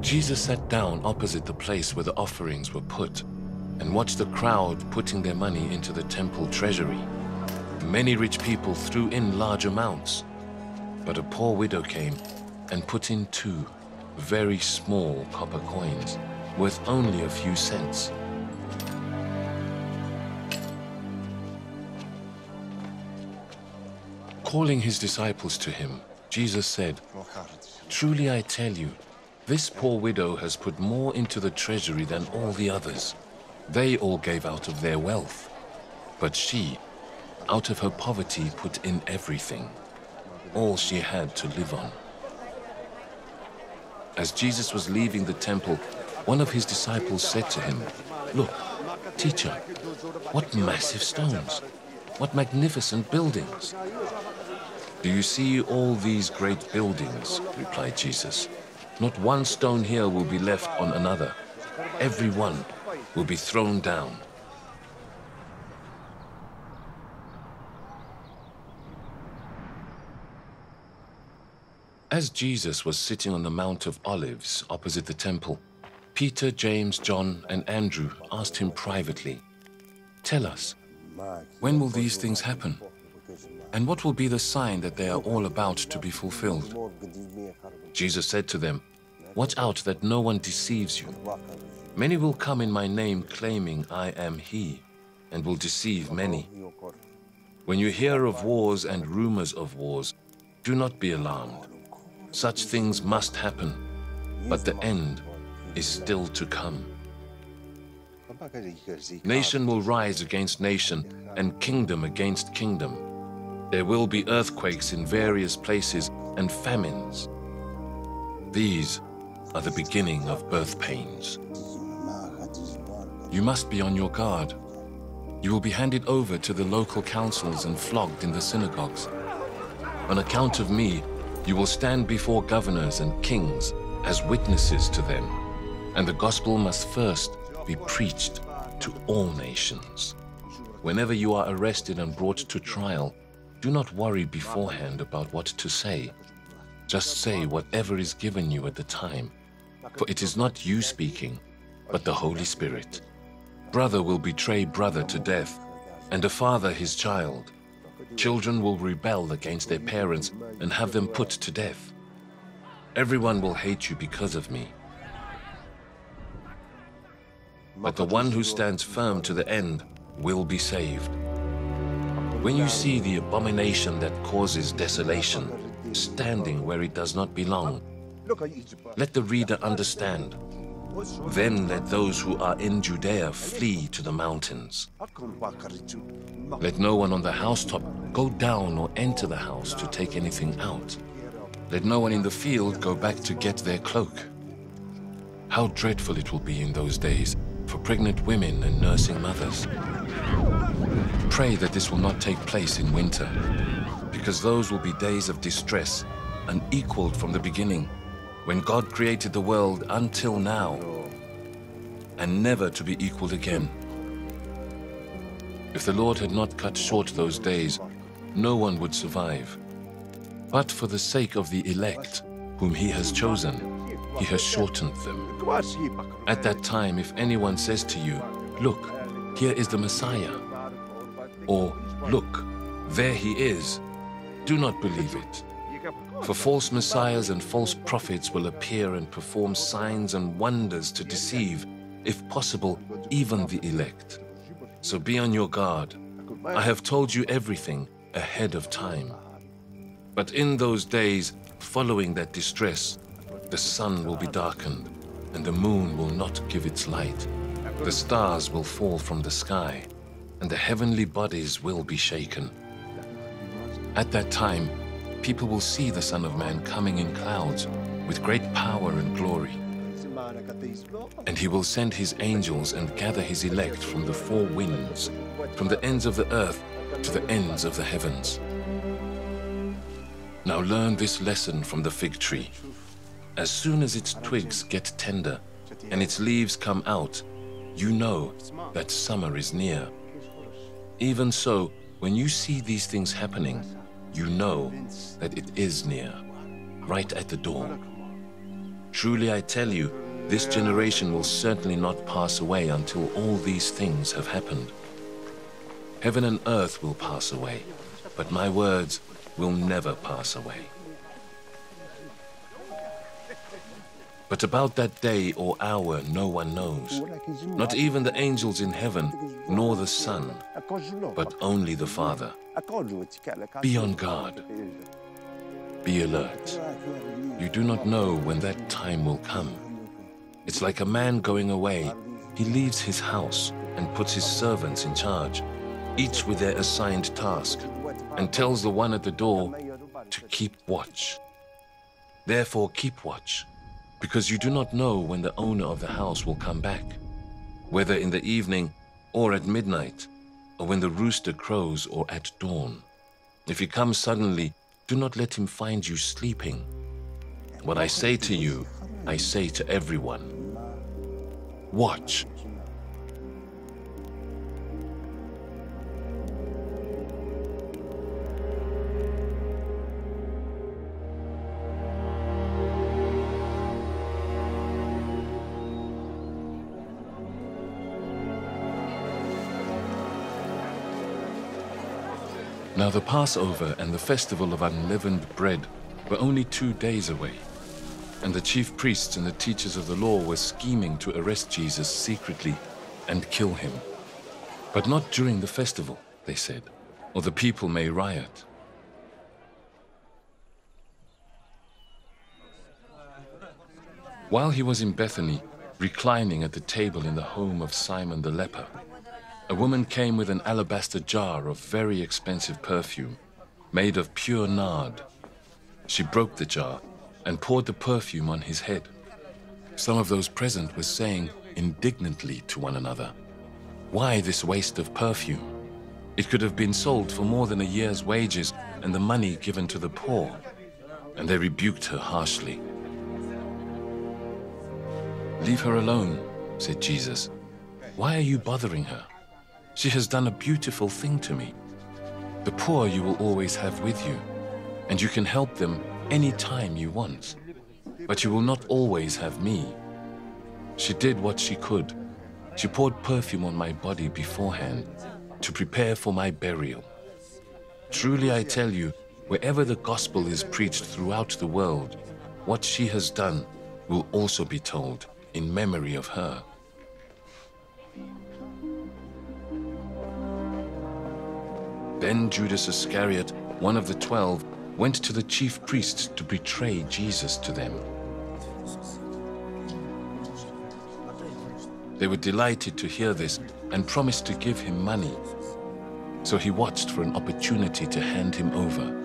Jesus sat down opposite the place where the offerings were put and watched the crowd putting their money into the temple treasury. Many rich people threw in large amounts, but a poor widow came and put in 2 very small copper coins, worth only a few cents. Calling his disciples to him, Jesus said, "Truly I tell you, this poor widow has put more into the treasury than all the others. They all gave out of their wealth, but she, out of her poverty, put in everything, all she had to live on." As Jesus was leaving the temple, one of his disciples said to him, "Look, teacher, what massive stones, what magnificent buildings." "Do you see all these great buildings?" replied Jesus. "Not one stone here will be left on another. Every one will be thrown down." As Jesus was sitting on the Mount of Olives opposite the temple, Peter, James, John, and Andrew asked him privately, "Tell us, when will these things happen? And what will be the sign that they are all about to be fulfilled?" Jesus said to them, "Watch out that no one deceives you. Many will come in my name claiming I am he, and will deceive many. When you hear of wars and rumors of wars, do not be alarmed. Such things must happen, but the end is still to come. Nation will rise against nation, and kingdom against kingdom. There will be earthquakes in various places and famines. These are the beginning of birth pains. You must be on your guard. You will be handed over to the local councils and flogged in the synagogues. On account of me, you will stand before governors and kings as witnesses to them, and the gospel must first be preached to all nations. Whenever you are arrested and brought to trial, do not worry beforehand about what to say. Just say whatever is given you at the time, for it is not you speaking, but the Holy Spirit. Brother will betray brother to death, and a father his child. Children will rebel against their parents and have them put to death. Everyone will hate you because of me. But the one who stands firm to the end will be saved. When you see the abomination that causes desolation, standing where it does not belong, let the reader understand. Then let those who are in Judea flee to the mountains. Let no one on the housetop go down or enter the house to take anything out. Let no one in the field go back to get their cloak. How dreadful it will be in those days for pregnant women and nursing mothers. Pray that this will not take place in winter, because those will be days of distress, unequaled from the beginning, when God created the world until now, and never to be equaled again. If the Lord had not cut short those days, no one would survive. But for the sake of the elect, whom he has chosen, he has shortened them. At that time, if anyone says to you, "Look, here is the Messiah," or "Look, there he is," do not believe it. For false messiahs and false prophets will appear and perform signs and wonders to deceive, if possible, even the elect. So be on your guard. I have told you everything ahead of time. But in those days, following that distress, the sun will be darkened, and the moon will not give its light. The stars will fall from the sky, and the heavenly bodies will be shaken. At that time, people will see the Son of Man coming in clouds with great power and glory. And he will send his angels and gather his elect from the four winds, from the ends of the earth to the ends of the heavens. Now learn this lesson from the fig tree. As soon as its twigs get tender and its leaves come out, you know that summer is near. Even so, when you see these things happening, you know that it is near, right at the door. Truly I tell you, this generation will certainly not pass away until all these things have happened. Heaven and earth will pass away, but my words will never pass away. But about that day or hour no one knows, not even the angels in heaven, nor the Son, but only the Father. Be on guard. Be alert. You do not know when that time will come. It's like a man going away. He leaves his house and puts his servants in charge, each with their assigned task, and tells the one at the door to keep watch. Therefore keep watch, because you do not know when the owner of the house will come back, whether in the evening or at midnight, or when the rooster crows or at dawn. If he comes suddenly, do not let him find you sleeping. What I say to you, I say to everyone. Watch. Now the Passover and the festival of unleavened bread were only 2 days away, and the chief priests and the teachers of the law were scheming to arrest Jesus secretly and kill him. But not during the festival, they said, or the people may riot. While he was in Bethany, reclining at the table in the home of Simon the leper, a woman came with an alabaster jar of very expensive perfume, made of pure nard. She broke the jar and poured the perfume on his head. Some of those present were saying indignantly to one another, "Why this waste of perfume? It could have been sold for more than a year's wages and the money given to the poor." And they rebuked her harshly. "Leave her alone," said Jesus. "Why are you bothering her? She has done a beautiful thing to me. The poor you will always have with you, and you can help them any time you want. But you will not always have me. She did what she could. She poured perfume on my body beforehand to prepare for my burial. Truly I tell you, wherever the gospel is preached throughout the world, what she has done will also be told in memory of her." Then Judas Iscariot, one of the 12, went to the chief priests to betray Jesus to them. They were delighted to hear this and promised to give him money. So he watched for an opportunity to hand him over.